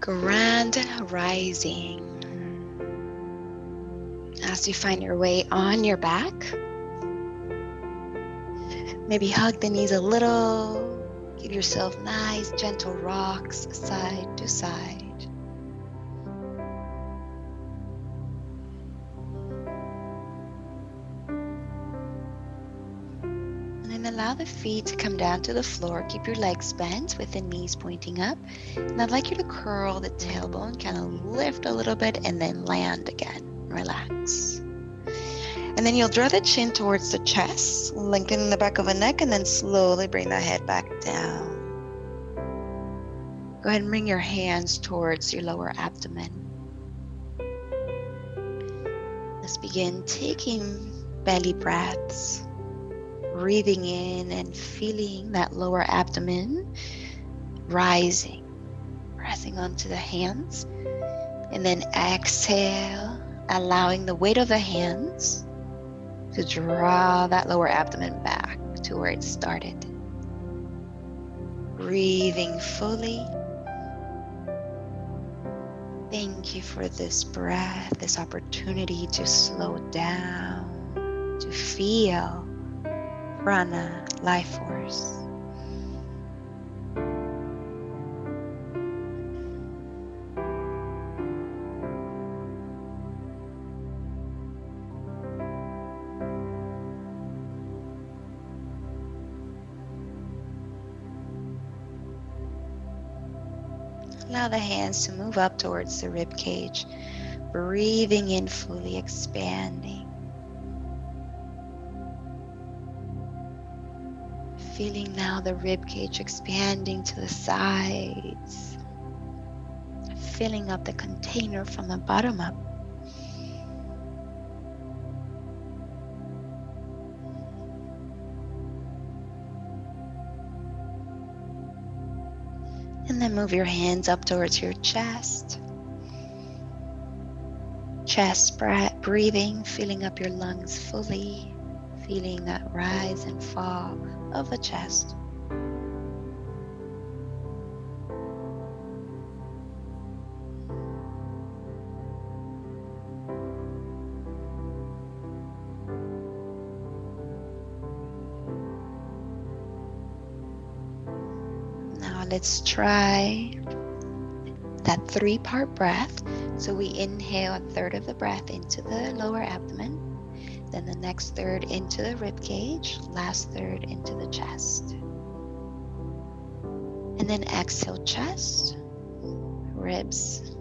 Grand rising. As you find your way on your back, maybe hug the knees a little. Give yourself nice, gentle rocks side to side. And then allow the feet to come down to the floor. Keep your legs bent with the knees pointing up. And I'd like you to curl the tailbone, kind of lift a little bit and then land again. Relax. And then you'll draw the chin towards the chest, lengthen the back of the neck, and then slowly bring the head back down. Go ahead and bring your hands towards your lower abdomen. Let's begin taking belly breaths, breathing in and feeling that lower abdomen rising, pressing onto the hands. And then exhale, allowing the weight of the hands to draw that lower abdomen back to where it started. Breathing fully. Thank you for this breath, this opportunity to slow down, to feel prana, life force. Allow the hands to move up towards the rib cage, breathing in fully, expanding. Feeling now the rib cage expanding to the sides, filling up the container from the bottom up. And then move your hands up towards your chest. Chest breathing, filling up your lungs fully, feeling that rise and fall of the chest. Now let's try that 3-part breath. So we inhale a third of the breath into the lower abdomen, then the next third into the rib cage, last third into the chest. And then exhale, chest, ribs,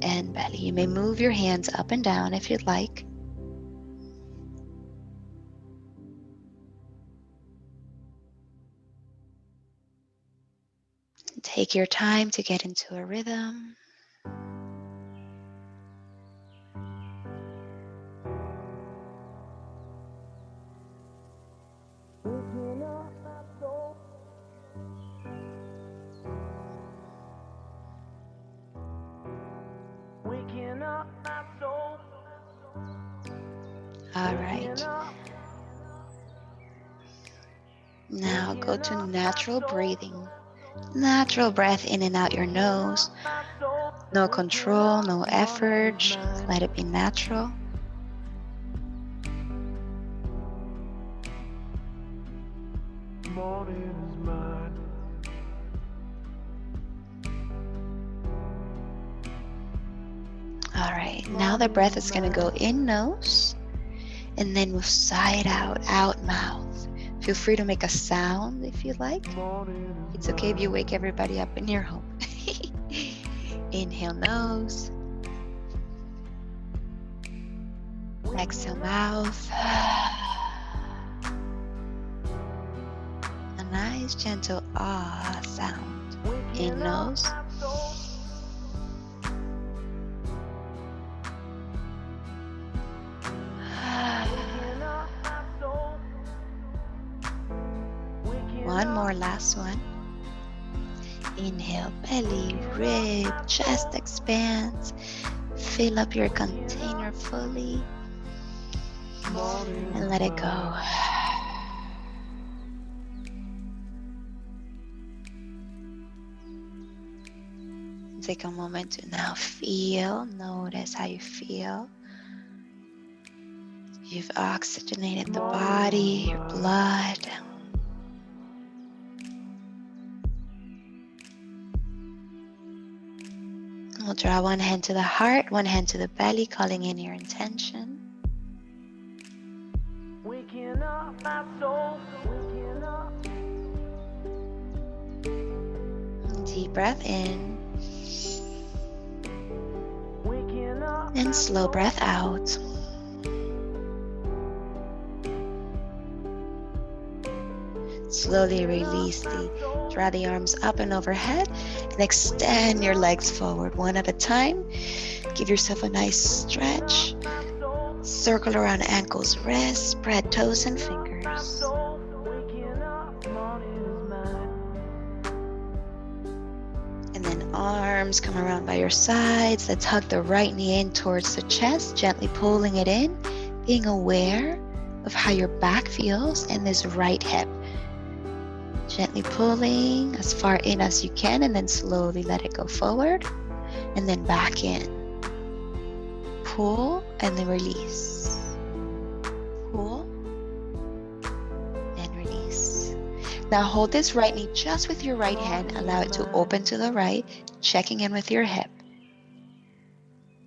and belly. You may move your hands up and down if you'd like. Take your time to get into a rhythm. All right. Now go to natural breathing. Natural breath in and out your nose. No control, no effort. Just let it be natural. All right, now the breath is going to go in nose and then move side out, out mouth. Feel free to make a sound if you like. It's okay if you wake everybody up in your home. Inhale nose. Exhale mouth. A nice gentle ah sound. In nose. One more, last one. Inhale, belly, rib, chest expands. Fill up your container fully. And let it go. Take a moment to now feel, notice how you feel. You've oxygenated the body, your blood. We'll draw one hand to the heart, one hand to the belly, calling in your intention. Waking up my soul, waking up. Deep breath in. And slow breath out. Slowly release draw the arms up and overhead and extend your legs forward one at a time. Give yourself a nice stretch. Circle around ankles, wrists, spread toes and fingers. And then arms come around by your sides. Let's hug the right knee in towards the chest, gently pulling it in, being aware of how your back feels in this right hip. Gently pulling as far in as you can, and then slowly let it go forward and then back in. Pull and then release. Pull and release. Now hold this right knee just with your right hand. Allow it to open to the right, checking in with your hip.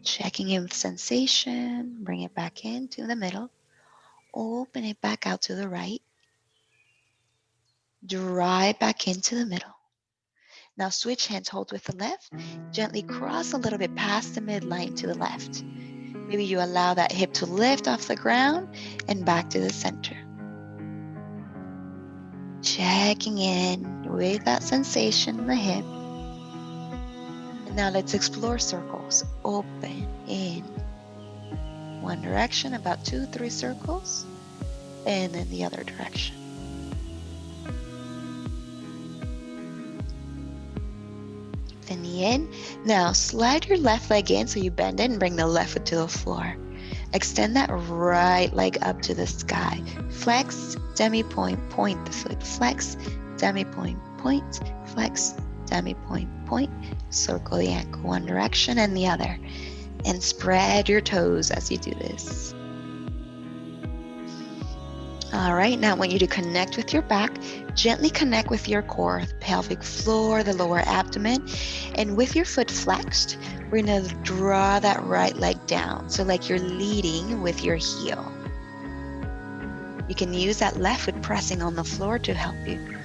Checking in with sensation. Bring it back into the middle. Open it back out to the right. Draw it back into the middle. Now switch hands, hold with the left. Gently cross a little bit past the midline to the left. Maybe you allow that hip to lift off the ground and back to the center. Checking in with that sensation in the hip. And now let's explore circles. Open in one direction, about 2-3 circles, and then the other direction. Then the in. Now slide your left leg in so you bend it and bring the left foot to the floor. Extend that right leg up to the sky. Flex, demi-point, point the foot. Flex, demi-point, point. Flex, demi-point, point. Circle the ankle one direction and the other. And spread your toes as you do this. All right, now I want you to connect with your back. Gently connect with your core, the pelvic floor, the lower abdomen. And with your foot flexed, we're going to draw that right leg down. So like you're leading with your heel. You can use that left foot pressing on the floor to help you.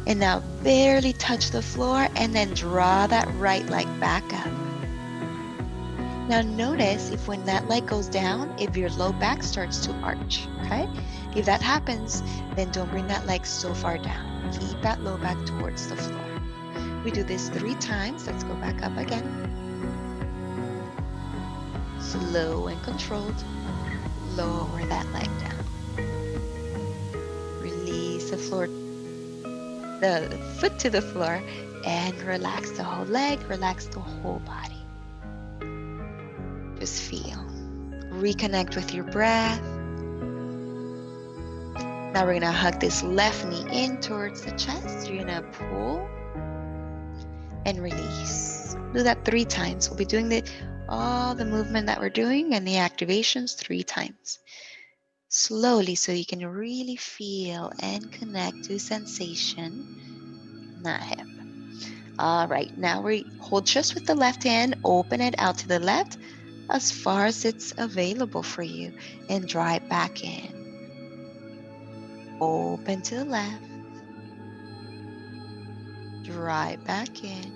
And now barely touch the floor and then draw that right leg back up. Now notice if when that leg goes down, if your low back starts to arch, okay? If that happens, then don't bring that leg so far down. Keep that low back towards the floor. We do this 3 times. Let's go back up again. Slow and controlled. Lower that leg down. Release the floor, the foot to the floor, and relax the whole leg, relax the whole body. Just feel. Reconnect with your breath. Now we're going to hug this left knee in towards the chest. You're going to pull and release. Do that 3 times. We'll be doing all the movement that we're doing and the activations 3 times. Slowly so you can really feel and connect to sensation in that hip. All right, now we hold just with the left hand, open it out to the left as far as it's available for you and draw it back in. Open to the left. Draw it back in.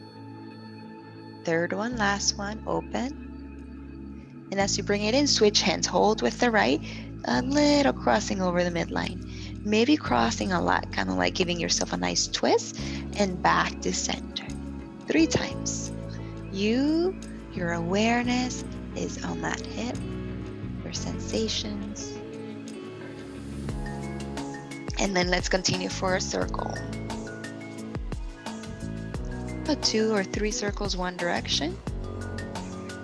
Third one, last one, open. And as you bring it in, switch hands. Hold with the right, a little crossing over the midline. Maybe crossing a lot, kind of like giving yourself a nice twist and back to center. 3 times. Your awareness is on that hip, your sensations. And then let's continue for a circle. About 2 or 3 circles one direction,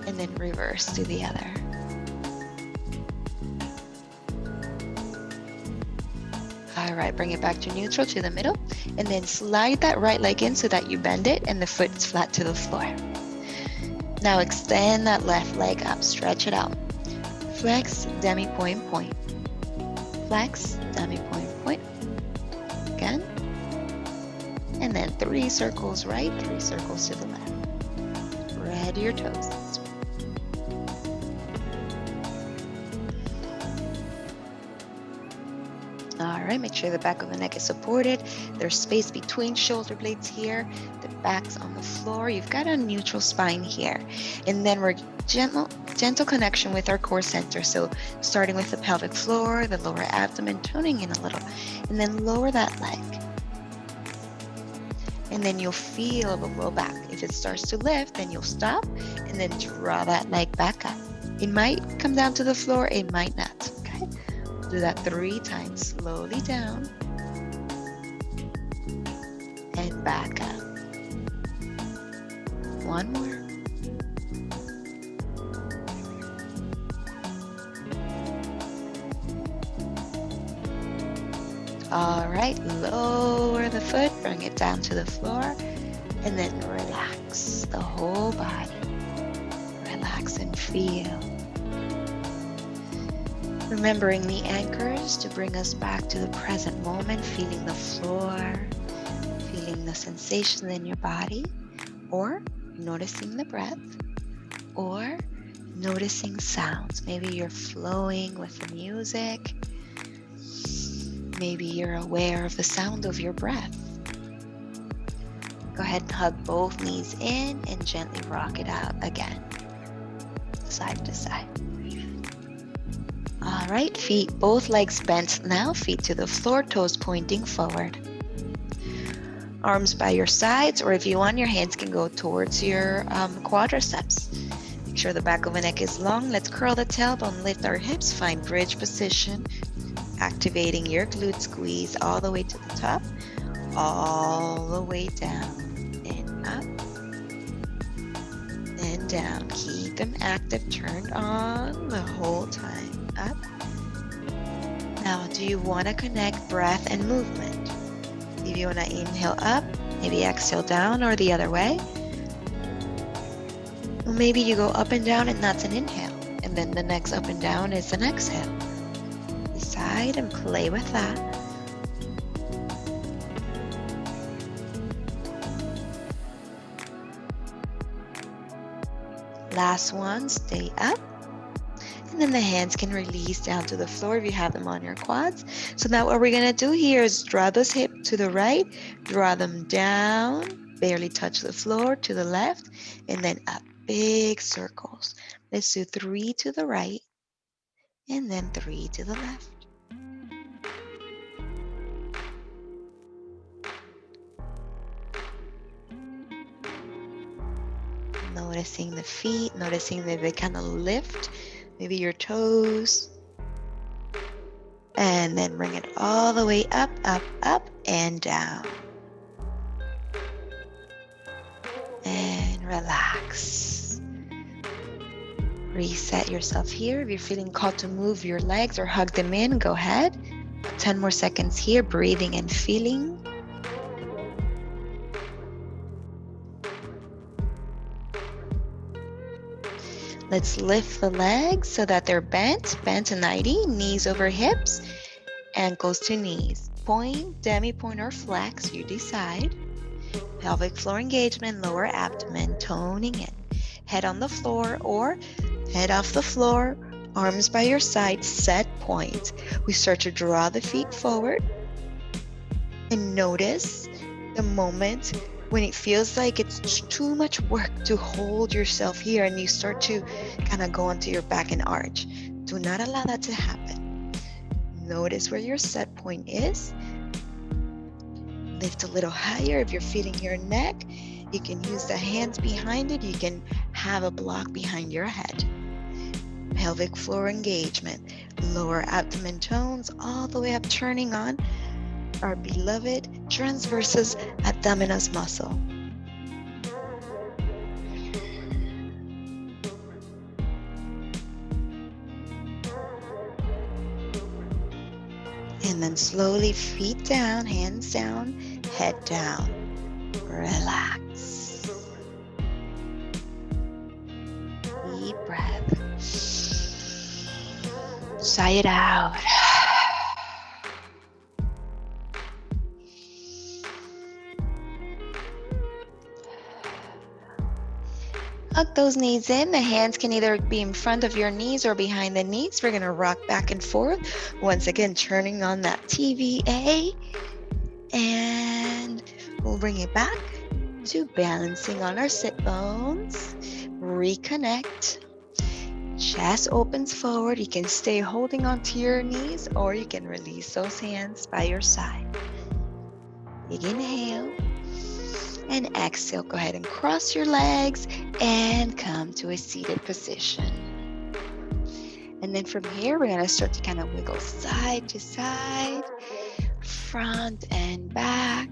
and then reverse to the other. All right, bring it back to neutral, to the middle, and then slide that right leg in so that you bend it and the foot is flat to the floor. Now extend that left leg up, stretch it out. Flex, demi-point, point. Flex, demi-point, point. Again. And then 3 circles right, 3 circles to the left. Spread your toes. All right, make sure the back of the neck is supported. There's space between shoulder blades here. The back's on the floor. You've got a neutral spine here. And then we're gentle connection with our core center. So starting with the pelvic floor, the lower abdomen, toning in a little. And then lower that leg. And then you'll feel the low back. If it starts to lift, then you'll stop and then draw that leg back up. It might come down to the floor, it might not. Okay? Do that 3 times. Slowly down and back up. 1 more. All right, lower the foot, bring it down to the floor, and then relax the whole body. Relax and feel. Remembering the anchors to bring us back to the present moment, feeling the floor, feeling the sensations in your body, or noticing the breath, or noticing sounds. Maybe you're flowing with the music. Maybe you're aware of the sound of your breath. Go ahead and hug both knees in and gently rock it out again, side to side. All right, feet, both legs bent now, feet to the floor, toes pointing forward. Arms by your sides, or if you want, your hands can go towards your quadriceps. Make sure the back of the neck is long. Let's curl the tailbone, lift our hips, find bridge position. Activating your glute squeeze all the way to the top, all the way down and up and down. Keep them active, turned on the whole time. Up. Now, do you want to connect breath and movement? If you want to inhale up, maybe exhale down or the other way. Or maybe you go up and down and that's an inhale. And then the next up and down is an exhale. Decide and play with that. Last one, stay up. And then the hands can release down to the floor if you have them on your quads. So now what we're going to do here is draw this hip to the right, draw them down, barely touch the floor, to the left, and then up. Big circles. Let's do 3 to the right, and then 3 to the left. Noticing the feet, noticing that they kind of lift, maybe your toes. And then bring it all the way up, up, up, and down. And relax. Reset yourself here. If you're feeling called to move your legs or hug them in, go ahead. 10 more seconds here, breathing and feeling. Let's lift the legs so that they're bent to 90, knees over hips, ankles to knees. Point, demi-point, or flex, you decide. Pelvic floor engagement, lower abdomen, toning in. Head on the floor or head off the floor, arms by your side, set point. We start to draw the feet forward and notice the moment when it feels like it's too much work to hold yourself here and you start to kind of go onto your back and arch. Do not allow that to happen. Notice where your set point is. Lift a little higher. If you're feeling your neck, you can use the hands behind it. You can have a block behind your head. Pelvic floor engagement. Lower abdomen tones all the way up, turning on our beloved transversus abdominis muscle. And then slowly feet down, hands down, head down. Relax. deep breath. Sigh it out. Hug those knees in. The hands can either be in front of your knees or behind the knees. We're going to rock back and forth. Once again, turning on that TVA. And we'll bring it back to balancing on our sit bones. Reconnect. Chest opens forward. You can stay holding onto your knees or you can release those hands by your side. Big inhale. And exhale, go ahead and cross your legs and come to a seated position. And then from here, we're gonna start to kind of wiggle side to side, front and back.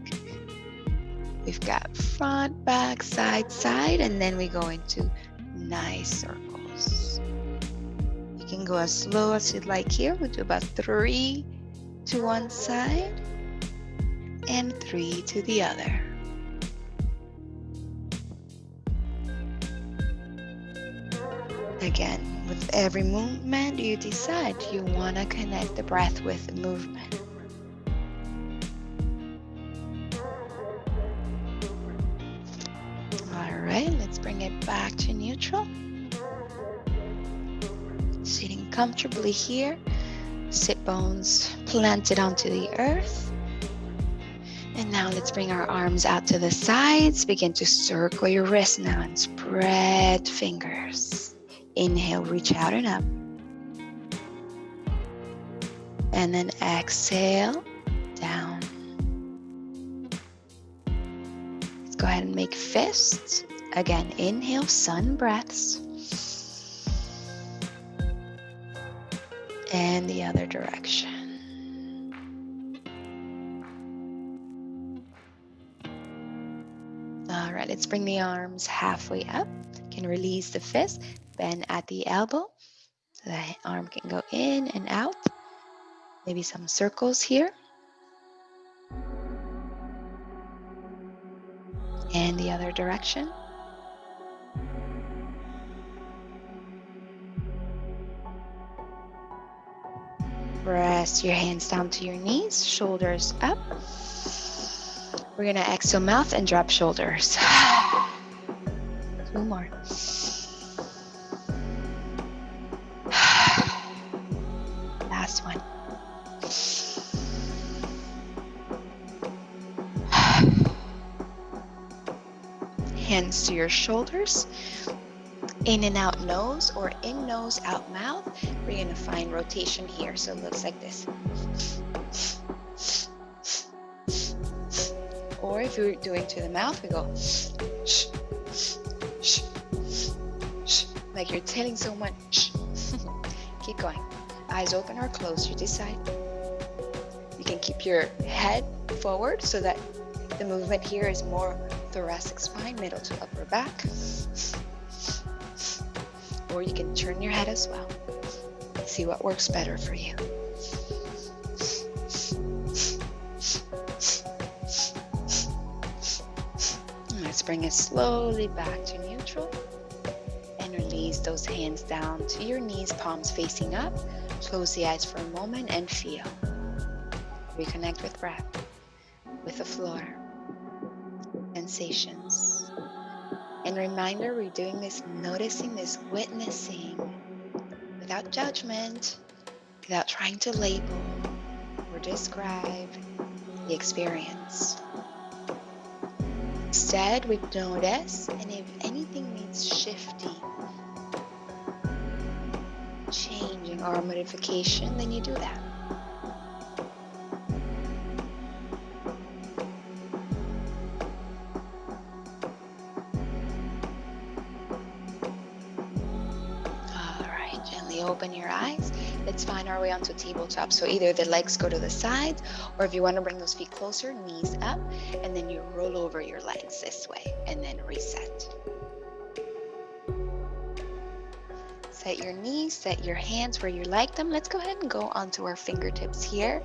We've got front, back, side, side, and then we go into nice circles. You can go as slow as you'd like here. We'll do about 3 to one side and 3 to the other. Again, with every movement, you decide you want to connect the breath with the movement. All right, let's bring it back to neutral. Sitting comfortably here, sit bones planted onto the earth. And now let's bring our arms out to the sides. Begin to circle your wrists now and spread fingers. Inhale, reach out and up. And then exhale, down. Let's go ahead and make fists. Again, inhale, sun breaths. And the other direction. All right, let's bring the arms halfway up. You can release the fist. Bend at the elbow. The arm can go in and out. Maybe some circles here. And the other direction. Press your hands down to your knees, shoulders up. We're gonna exhale, mouth and drop shoulders. 2 more. Last one. Hands to your shoulders. In and out nose or in nose, out mouth. We're going to find rotation here. So it looks like this. Or if you're doing to the mouth, we go shh, shh, shh, like you're telling someone shh. Keep going. Eyes open or closed, you decide. You can keep your head forward so that the movement here is more thoracic spine, middle to upper back. Or you can turn your head as well. See what works better for you. Let's bring it slowly back to neutral. And release those hands down to your knees, palms facing up. Close the eyes for a moment and feel. Reconnect with breath, with the floor, sensations. And reminder, we're doing this, noticing this, witnessing, without judgment, without trying to label or describe the experience. Instead, we notice, and if anything needs shifting, changing or modification, then you do that. Open your eyes. Let's find our way onto tabletop. So either the legs go to the sides, or if you want to bring those feet closer, knees up, and then you roll over your legs this way, and then reset. Set your knees, set your hands where you like them. Let's go ahead and go onto our fingertips here.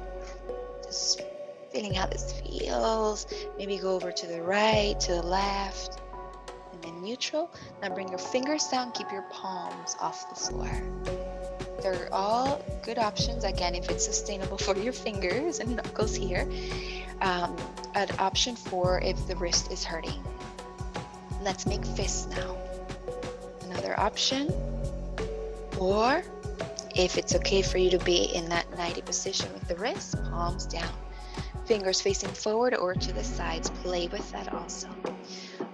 Just feeling how this feels. Maybe go over to the right, to the left, and then neutral. Now bring your fingers down, keep your palms off the floor. They're all good options, again, if it's sustainable for your fingers and knuckles here. An option for if the wrist is hurting. Let's make fists now. Another option. Or if it's okay for you to be in that 90 position with the wrists, palms down. Fingers facing forward or to the sides. Play with that also.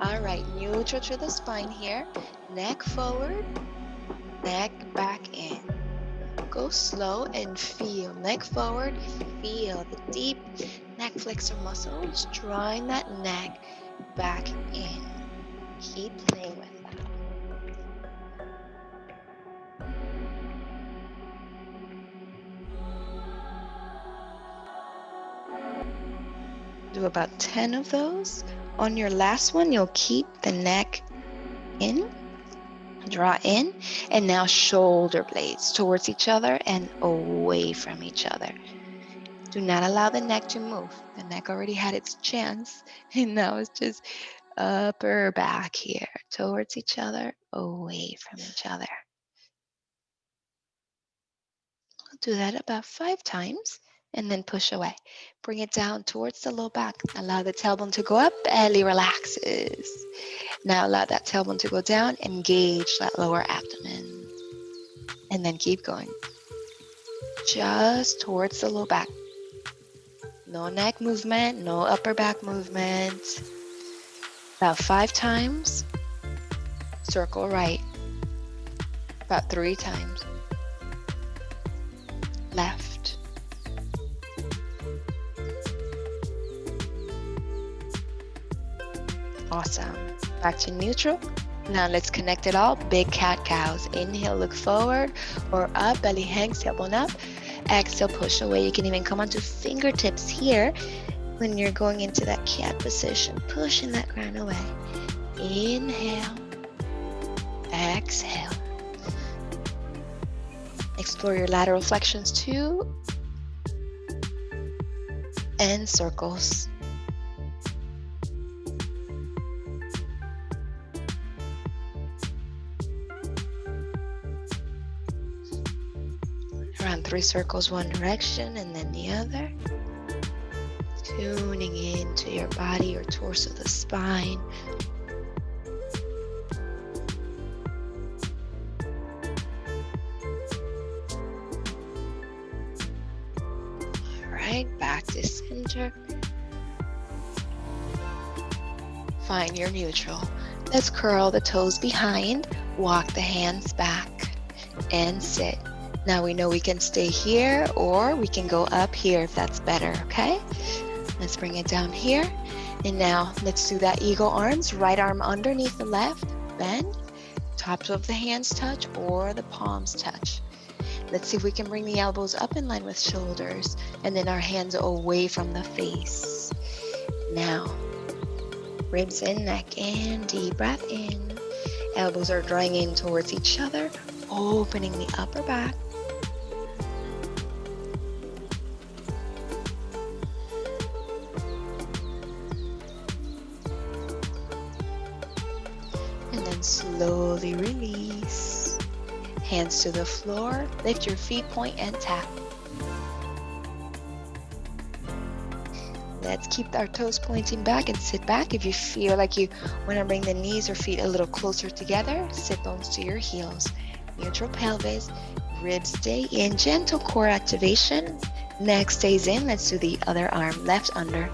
All right, neutral to the spine here. Neck forward, neck back in. Go slow and feel. Neck forward, feel the deep neck flexor muscles, drawing that neck back in. Keep playing with that. Do about 10 of those. On your last one, you'll keep the neck in, draw in, and now shoulder blades towards each other and away from each other. Do not allow the neck to move. The neck already had its chance, and now it's just upper back here, towards each other, away from each other. We'll do that about 5 times, and then push away. Bring it down towards the low back. Allow the tailbone to go up, belly relaxes. Now allow that tailbone to go down, engage that lower abdomen. And then keep going. Just towards the low back. No neck movement, no upper back movement. About 5 times. Circle right. About 3 times. Left. Awesome. Back to neutral. Now let's connect it all. Big cat cows. Inhale, look forward or up. Belly hangs, tailbone up. Exhale, push away. You can even come onto fingertips here when you're going into that cat position. Pushing that ground away. Inhale. Exhale. Explore your lateral flexions too. And circles. Around 3 circles one direction and then the other. Tuning into your body, your torso, the spine. All right, back to center. Find your neutral. Let's curl the toes behind, walk the hands back, and sit. Now we know we can stay here or we can go up here if that's better, okay? Let's bring it down here. And now let's do that eagle arms. Right arm underneath the left, bend. Tops of the hands touch or the palms touch. Let's see if we can bring the elbows up in line with shoulders and then our hands away from the face. Now, ribs in, neck in, deep breath in. Elbows are drawing in towards each other, opening the upper back. And then slowly release. Hands to the floor, lift your feet, point and tap. Let's keep our toes pointing back and sit back. If you feel like you want to bring the knees or feet a little closer together, sit bones to your heels. Neutral pelvis, ribs stay in, gentle core activation. Neck stays in. Let's do the other arm, left under.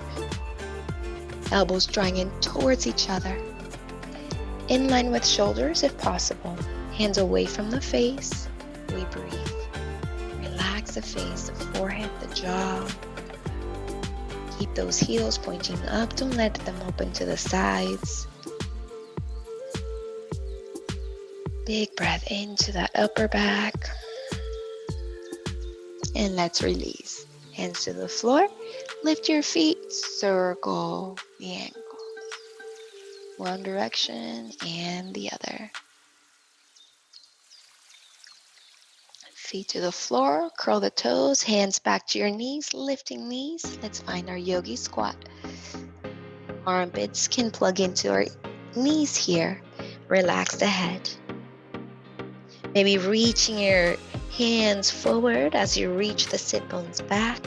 Elbows drawing in towards each other. In line with shoulders if possible. Hands away from the face. We breathe. Relax the face, the forehead, the jaw. Keep those heels pointing up. Don't let them open to the sides. Big breath into that upper back. And let's release. Hands to the floor. Lift your feet. Circle the ankles. One direction and the other. Feet to the floor, curl the toes, hands back to your knees, lifting knees. Let's find our yogi squat. Armpits can plug into our Knees here. Relax the head. Maybe reaching your hands forward as you reach the sit bones back.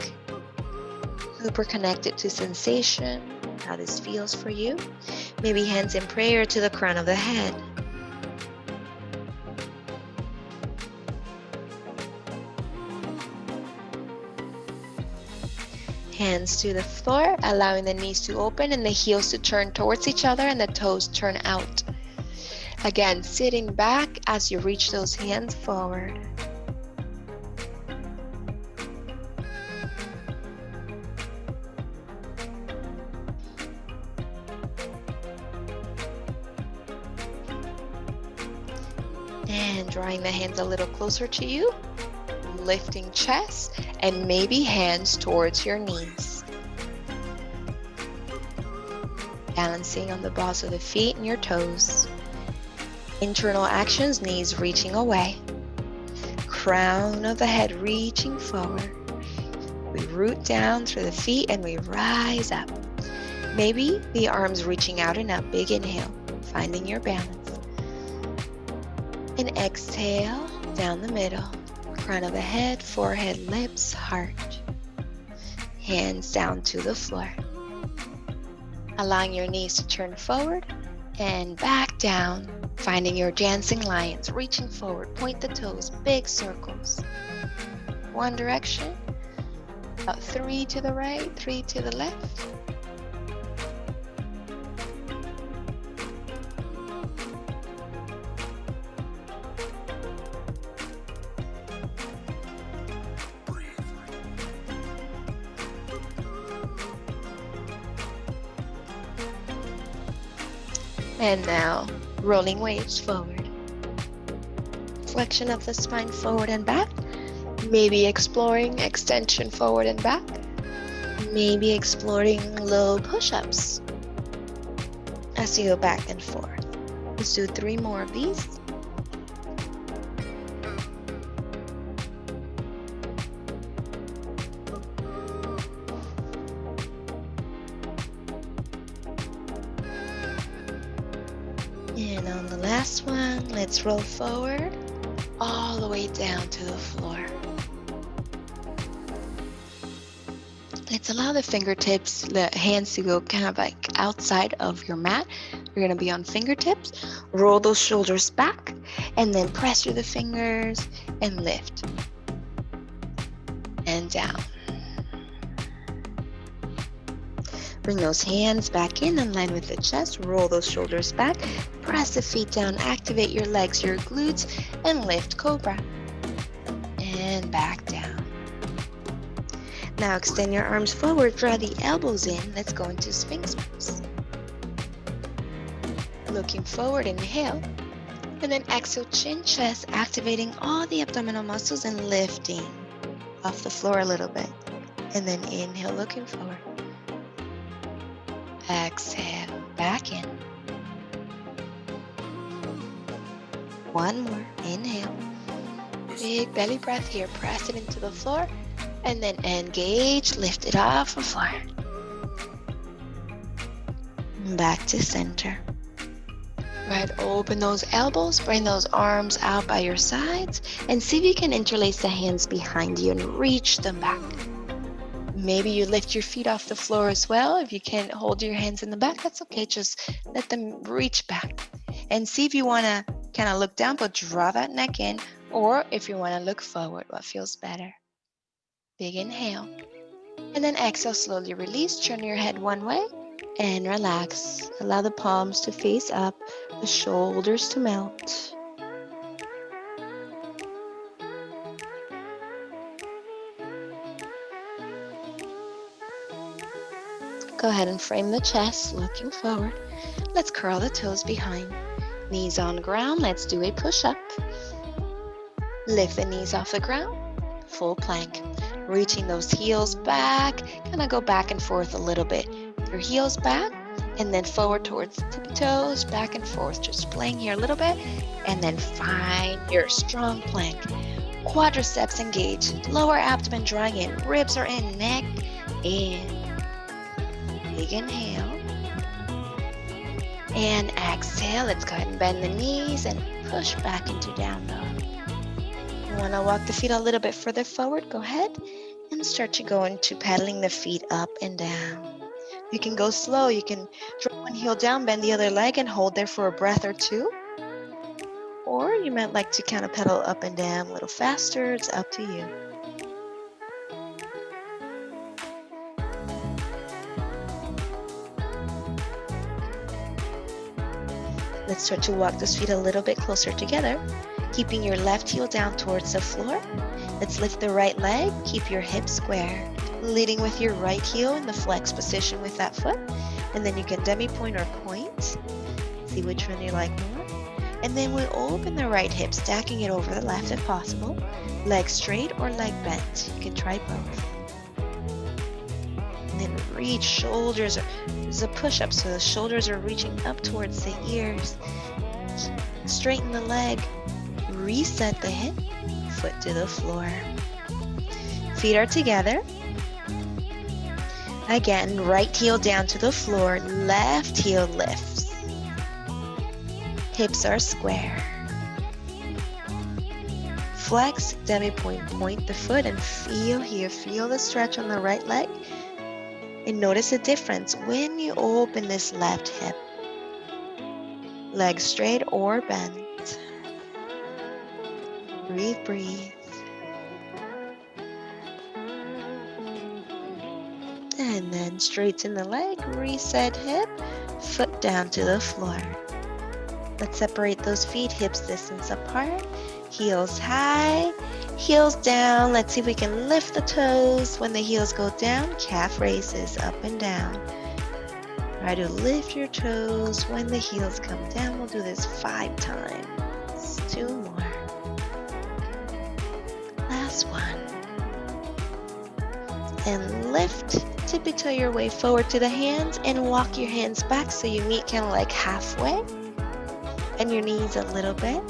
Super connected to sensation, how this feels for you. Maybe hands in prayer to the crown of the head. Hands to the floor, allowing the knees to open and the heels to turn towards each other and the toes turn out. Again, sitting back as you reach those hands forward. And drawing the hands a little closer to you, lifting chest and maybe hands towards your knees. Balancing on the balls of the feet and your toes. Internal actions, knees reaching away. Crown of the head reaching forward. We root down through the feet and we rise up. Maybe the arms reaching out and up. Big inhale, finding your balance. And exhale down the middle. Crown of the head, forehead, lips, heart. Hands down to the floor. Allowing your knees to turn forward and back down. Finding your dancing lions, reaching forward, point the toes, big circles. One direction, about 3 to the right, 3 to the left. And now, rolling waves forward. Flexion of the spine forward and back. Maybe exploring extension forward and back. Maybe exploring low push-ups as you go back and forth. Let's do 3 more of these. And on the last one, let's roll forward all the way down to the floor. Let's allow the fingertips, the hands to go kind of like outside of your mat. You're going to be on fingertips. Roll those shoulders back and then press through the fingers and lift. And down. Bring those hands back in line with the chest. Roll those shoulders back. Press the feet down. Activate your legs, your glutes, and lift cobra. And back down. Now extend your arms forward. Draw the elbows in. Let's go into Sphinx pose. Looking forward, inhale. And then exhale, chin, chest, activating all the abdominal muscles and lifting off the floor a little bit. And then inhale, looking forward. Exhale, back in. One more, inhale. Big belly breath here, press it into the floor. And then engage, lift it off the floor. Back to center. Right, open those elbows, bring those arms out by your sides, and see if you can interlace the hands behind you and reach them back. Maybe you lift your feet off the floor as well. If you can't hold your hands in the back, that's okay. Just let them reach back. And see if you want to kind of look down, but draw that neck in. Or if you want to look forward, what feels better. Big inhale. And then exhale, slowly release. Turn your head one way and relax. Allow the palms to face up, the shoulders to melt. Go ahead and frame the chest, looking forward. Let's curl the toes behind. Knees on ground, let's do a push-up. Lift the knees off the ground, full plank. Reaching those heels back, kind of go back and forth a little bit. Your heels back, and then forward towards the tippy toes, back and forth. Just playing here a little bit, and then find your strong plank. Quadriceps engage, lower abdomen drawing in, ribs are in, neck in. Big inhale. And exhale, let's go ahead and bend the knees and push back into down dog. You want to walk the feet a little bit further forward, go ahead and start to go into pedaling the feet up and down. You can go slow, you can drop one heel down, bend the other leg and hold there for a breath or two. Or you might like to kind of pedal up and down a little faster, it's up to you. Let's start to walk those feet a little bit closer together, keeping your left heel down towards the floor. Let's lift the right leg, keep your hips square, leading with your right heel in the flex position with that foot. And then you can demi-point or point. See which one you like more. And then we'll open the right hip, stacking it over the left if possible. Leg straight or leg bent. You can try both. And then reach shoulders. There's a push-up, so the shoulders are reaching up towards the ears. Straighten the leg. Reset the hip. Foot to the floor. Feet are together. Again, right heel down to the floor. Left heel lifts. Hips are square. Flex, demi-point, point the foot and feel here. Feel the stretch on the right leg. And notice the difference when you open this left hip. Leg straight or bent. Breathe, breathe. And then straighten the leg, reset hip, foot down to the floor. Let's separate those feet, hips distance apart, heels high, heels down. Let's see if we can lift the toes. When the heels go down, calf raises up and down. Try to lift your toes when the heels come down. We'll do this 5 times. 2 more. Last one. And lift. Tippy-toe your way forward to the hands and walk your hands back so you meet kind of like halfway. And your knees a little bit.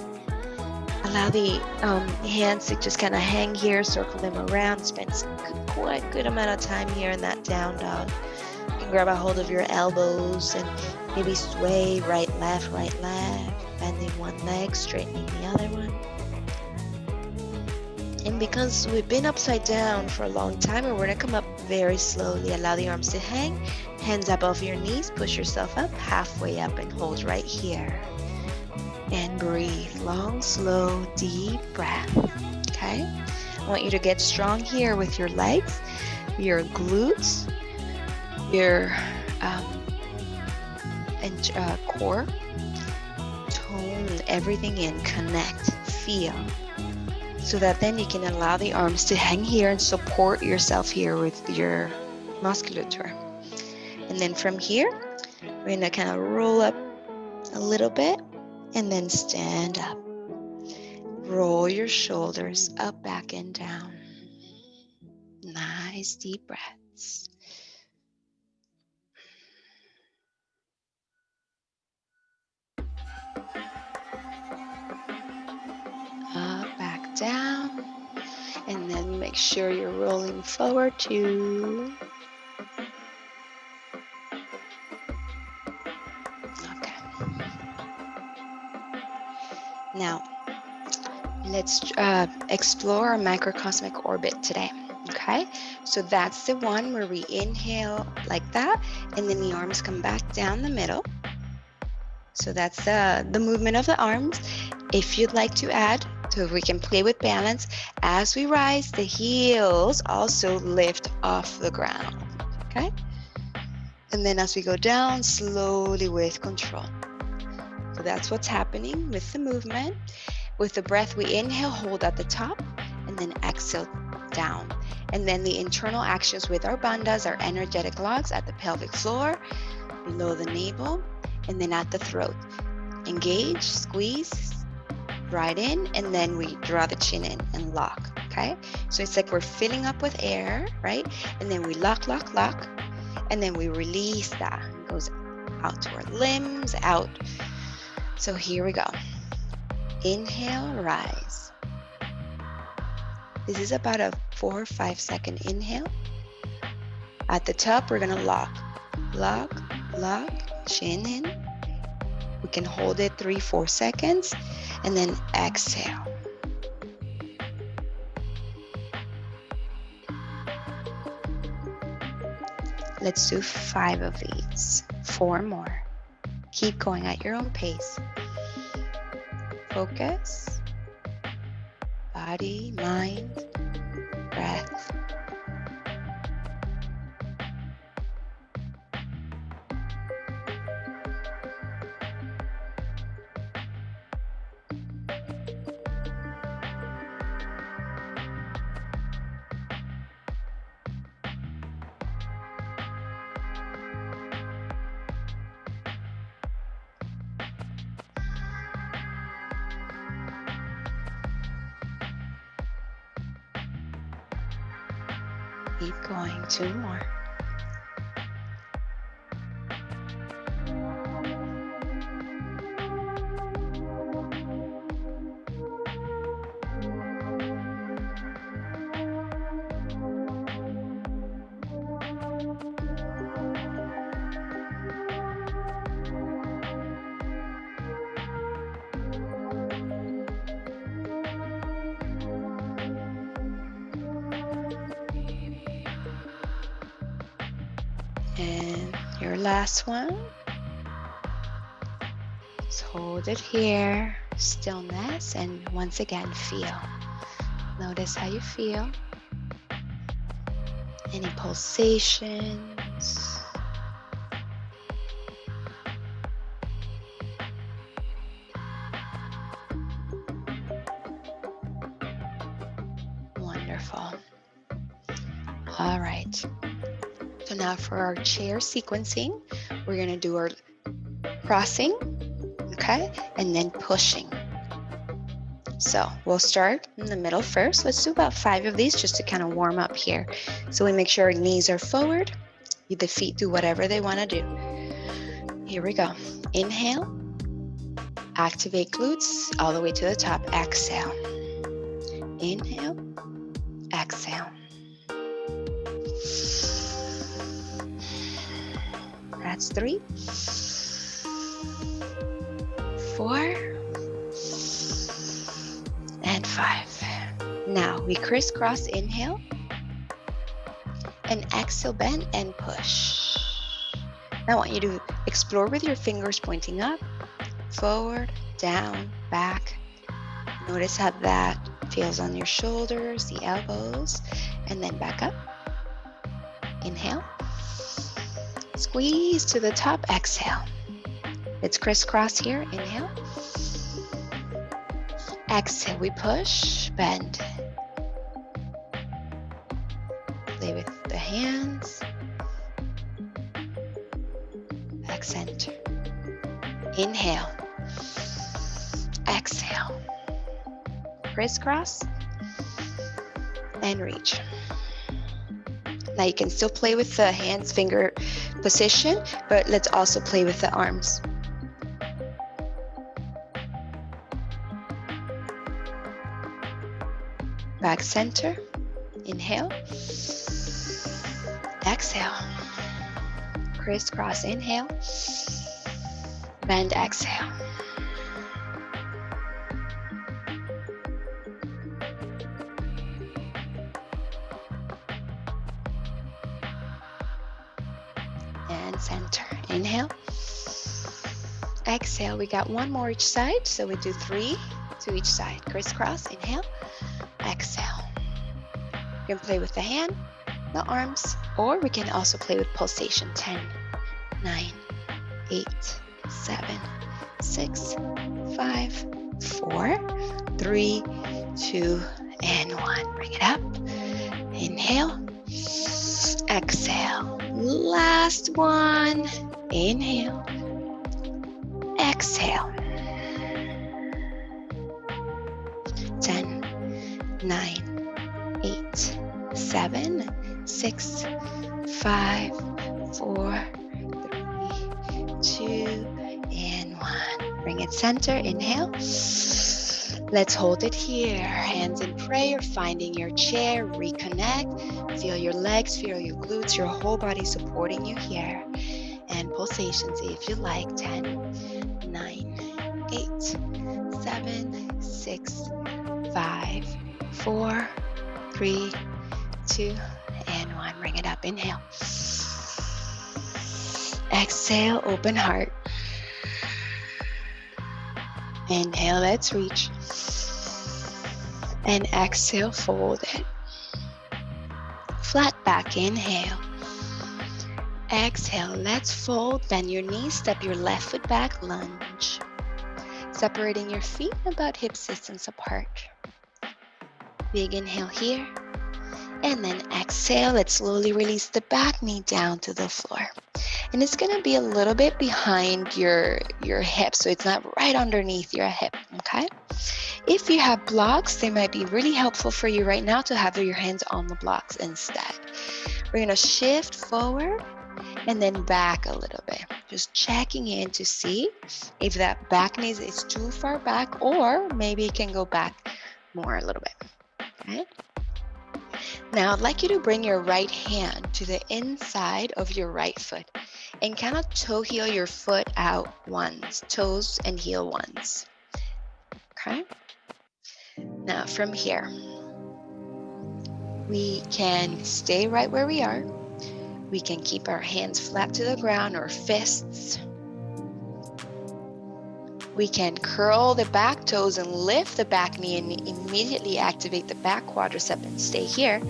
Allow the hands to just kind of hang here, circle them around, spend quite a good amount of time here in that down dog. You can grab a hold of your elbows and maybe sway right, left, bending one leg, straightening the other one. And because we've been upside down for a long time, we're going to come up very slowly. Allow the arms to hang, hands above your knees, push yourself up, halfway up and hold right here. And breathe, long, slow, deep breath, okay? I want you to get strong here with your legs, your glutes, your core. Tone everything in, connect, feel. So that then you can allow the arms to hang here and support yourself here with your musculature. And then from here, we're going to kind of roll up a little bit and then stand up. Roll your shoulders up, back, and down. Nice deep breaths. Up, back, down. And then make sure you're rolling forward too. Okay. Now, let's explore a microcosmic orbit today. Okay, so that's the one where we inhale like that, and then the arms come back down the middle. So that's the movement of the arms. If you'd like to add, so we can play with balance, as we rise, the heels also lift off the ground, okay? And then as we go down, slowly with control. So that's what's happening with the movement. With the breath, we inhale, hold at the top, and then exhale down. And then the internal actions with our bandhas, our energetic locks at the pelvic floor, below the navel, and then at the throat. Engage, squeeze, right in, and then we draw the chin in and lock, okay? So it's like we're filling up with air, right? And then we lock, lock, lock, and then we release that. It goes out to our limbs, out. So here we go. Inhale, rise. This is about a 4 or 5 second inhale. At the top, we're gonna lock, lock, lock, chin in, We can hold it 3-4 seconds and then exhale. Let's do 5 of these, 4 more. Keep going at your own pace. Focus, body, mind, breath. Keep going, 2 more. And your last one. Just hold it here, stillness, and once again, feel. Notice how you feel. Any pulsations. Wonderful. All right. So now for our chair sequencing, we're going to do our crossing, okay, and then pushing. So we'll start in the middle first. Let's do about 5 of these just to kind of warm up here. So we make sure our knees are forward. The feet do whatever they want to do. Here we go. Inhale. Activate glutes all the way to the top. Exhale. Inhale. Exhale. That's 3, 4, and 5. Now we crisscross, inhale, and exhale, bend and push. Now I want you to explore with your fingers pointing up, forward, down, back. Notice how that feels on your shoulders, the elbows, and then back up. Inhale. Squeeze to the top, exhale. Let's crisscross here, inhale. Exhale, we push, bend. Play with the hands. Back center. Inhale. Exhale. Crisscross and reach. Now you can still play with the hands finger position, but let's also play with the arms. Back center, inhale, exhale, crisscross, inhale, bend, exhale. And center, inhale, exhale. We got 1 more each side, so we do 3 to each side. Crisscross, inhale, exhale. You can play with the hand, the arms, or we can also play with pulsation. 10, 9, 8, 7, 6, 5, 4, 3, 2, and 1. Bring it up. Inhale, exhale. Last one. Inhale, exhale. 10, 9, 8, 7, 6, 5, 4, 3, 2, and 1. Bring it center. Inhale. Let's hold it here. Hands in prayer, finding your chair, reconnect. Feel your legs, feel your glutes, your whole body supporting you here. And pulsations if you like. 10, 9, 8, 7, 6, 5, 4, 3, 2, and 1. Bring it up. Inhale. Exhale, open heart. Inhale, let's reach. And exhale, fold it. Flat back, inhale. Exhale, let's fold. Bend your knees, step your left foot back, lunge. Separating your feet about hip distance apart. Big inhale here. And then exhale, let's slowly release the back knee down to the floor. And it's gonna be a little bit behind your hip, so it's not right underneath your hip, okay? If you have blocks, they might be really helpful for you right now to have your hands on the blocks instead. We're gonna shift forward and then back a little bit. Just checking in to see if that back knee is too far back, or maybe it can go back more a little bit, okay? Now, I'd like you to bring your right hand to the inside of your right foot and kind of toe heel your foot out once, toes and heel once, okay? Now, from here, we can stay right where we are. We can keep our hands flat to the ground or fists. We can curl the back toes and lift the back knee and immediately activate the back quadricep and stay here,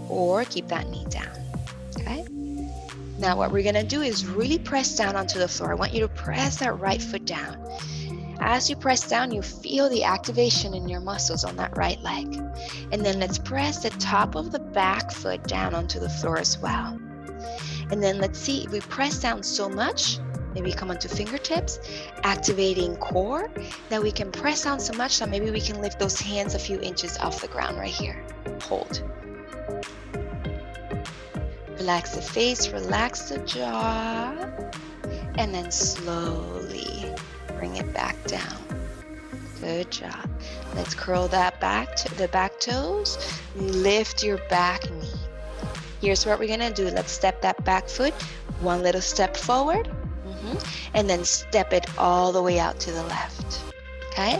or keep that knee down, okay? Now what we're gonna do is really press down onto the floor. I want you to press that right foot down. As you press down, you feel the activation in your muscles on that right leg. And then let's press the top of the back foot down onto the floor as well. And then let's see, if we press down so much, maybe come onto fingertips, activating core, that we can press down so much that maybe we can lift those hands a few inches off the ground right here. Hold. Relax the face, relax the jaw, and then slowly bring it back down. Good job. Let's curl that back to the back toes, lift your back knee. Here's what we're gonna do. Let's step that back foot one little step forward, and then step it all the way out to the left. Okay?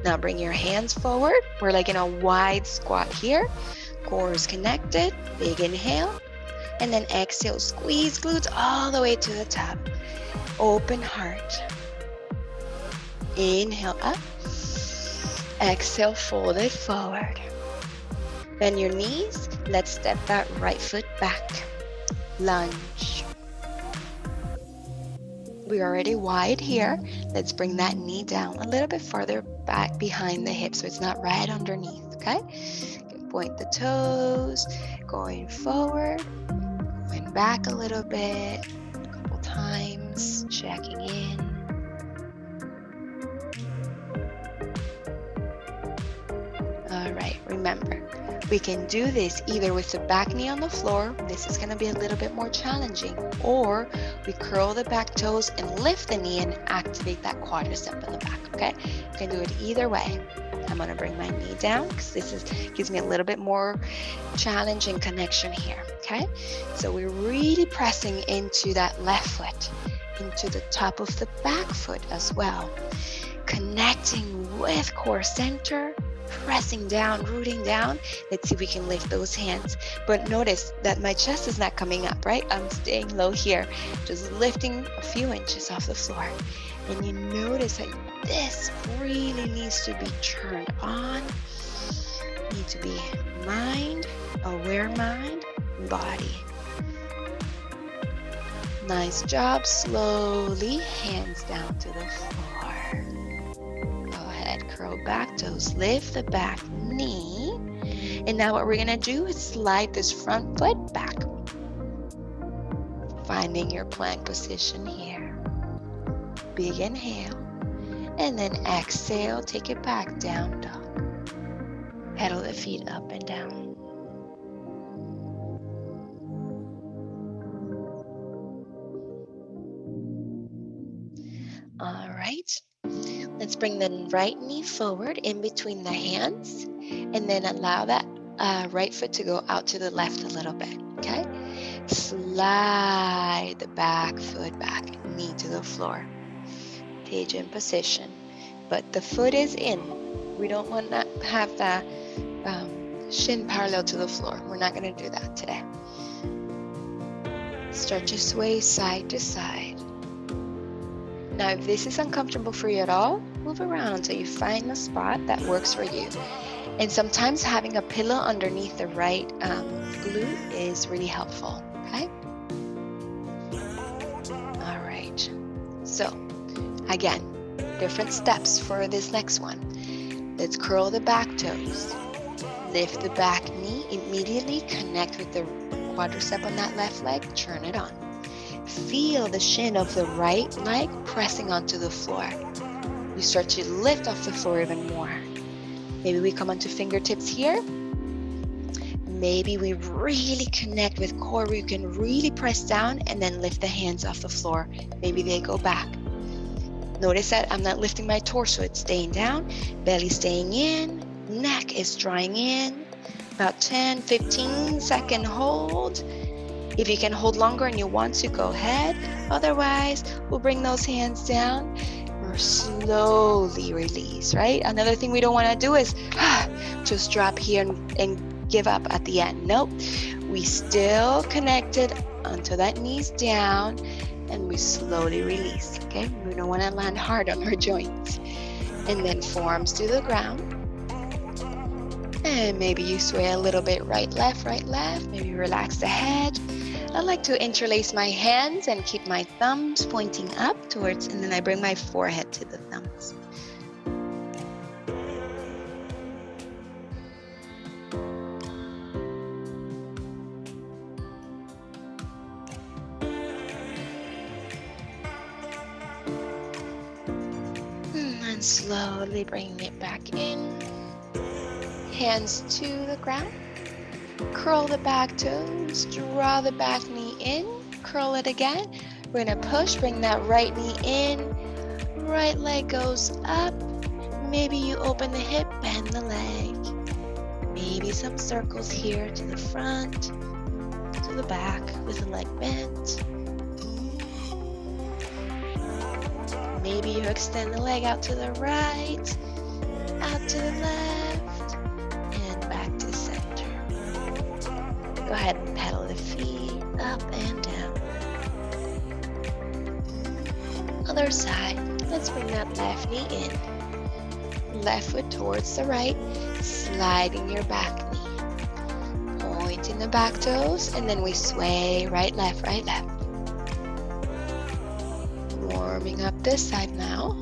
Now bring your hands forward. We're like in a wide squat here. Core is connected. Big inhale. And then exhale. Squeeze glutes all the way to the top. Open heart. Inhale up. Exhale, fold it forward. Bend your knees. Let's step that right foot back. Lunge. We're already wide here. Let's bring that knee down a little bit farther back behind the hip so it's not right underneath, okay? You can point the toes, going forward, going back a little bit, a couple times, checking in. All right, remember, we can do this either with the back knee on the floor. This is gonna be a little bit more challenging. Or we curl the back toes and lift the knee and activate that quadricep in the back, okay? You can do it either way. I'm gonna bring my knee down because gives me a little bit more challenge and connection here, okay? So we're really pressing into that left foot, into the top of the back foot as well. Connecting with core center, pressing down, rooting down. Let's see if we can lift those hands. But notice that my chest is not coming up, right? I'm staying low here, just lifting a few inches off the floor. And you notice that this really needs to be turned on. Need to be mind, aware mind, body. Nice job. Slowly, hands down to the floor. Curl back toes, lift the back knee. And now what we're gonna do is slide this front foot back. Finding your plank position here. Big inhale. And then exhale, take it back, down dog. Pedal the feet up and down. All right. Let's bring the right knee forward in between the hands and then allow that right foot to go out to the left a little bit, okay? Slide the back foot back, knee to the floor. pigeon position, but the foot is in. We don't want to have the shin parallel to the floor. We're not going to do that today. Start to sway side to side. Now, if this is uncomfortable for you at all, move around until you find the spot that works for you. And sometimes having a pillow underneath the right glute is really helpful, okay? All right. So, again, different steps for this next one. Let's curl the back toes. Lift the back knee, immediately connect with the quadricep on that left leg, turn it on. Feel the shin of the right leg pressing onto the floor. You start to lift off the floor even more. Maybe we come onto fingertips here. Maybe we really connect with core where you can really press down and then lift the hands off the floor. Maybe they go back. Notice that I'm not lifting my torso, it's staying down, belly staying in, neck is drawing in. About 10, 15 second hold. If you can hold longer and you want to, go ahead. Otherwise, we'll bring those hands down or slowly release, right? Another thing we don't want to do is just drop here and give up at the end. Nope. We still connected until that knee's down and we slowly release, okay? We don't want to land hard on our joints. And then forearms to the ground. And maybe you sway a little bit right, left, maybe relax the head. I like to interlace my hands and keep my thumbs pointing up towards, and then I bring my forehead to the thumbs. And slowly bring it back in. Hands to the ground. Curl the back toes, draw the back knee in, curl it again. We're gonna push, bring that right knee in, right leg goes up. Maybe you open the hip, bend the leg. Maybe some circles here to the front, to the back with the leg bent. Maybe you extend the leg out to the right, out to the left, and back to center. Go ahead and pedal the feet up and down. Other side. Let's bring that left knee in. Left foot towards the right, sliding your back knee. Pointing the back toes, and then we sway right, left, right, left. Warming up this side now.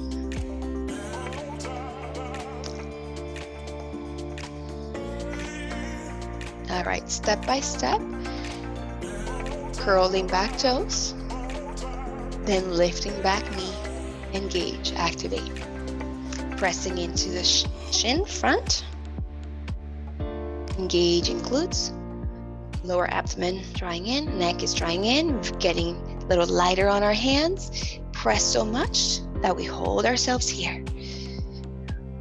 All right, step by step, curling back toes, then lifting back knee, engage, activate. Pressing into the shin front, engaging glutes, lower abdomen drawing in, neck is drawing in, getting a little lighter on our hands. Press so much that we hold ourselves here.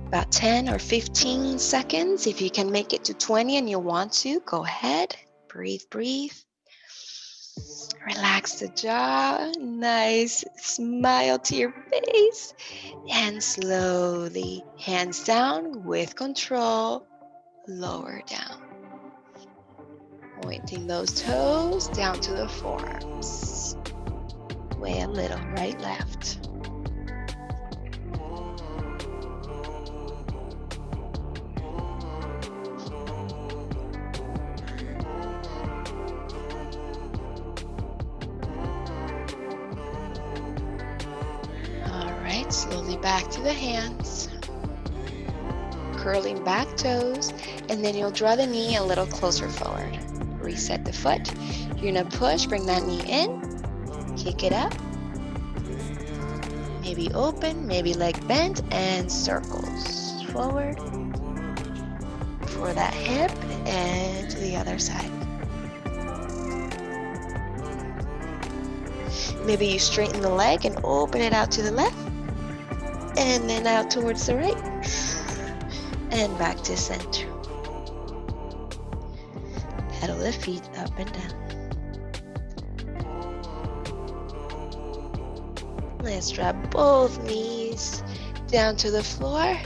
About 10 or 15 seconds. If you can make it to 20 and you want to, go ahead. Breathe, breathe. Relax the jaw. Nice smile to your face. And slowly, hands down with control, lower down. Pointing those toes down to the forearms. Sway a little, right, left. Slowly back to the hands, curling back toes, and then you'll draw the knee a little closer forward. Reset the foot. You're gonna push, bring that knee in, kick it up, maybe open, maybe leg bent, and circles forward for that hip and to the other side. Maybe you straighten the leg and open it out to the left. And then out towards the right, and back to center. Pedal the feet up and down. Let's drop both knees down to the floor,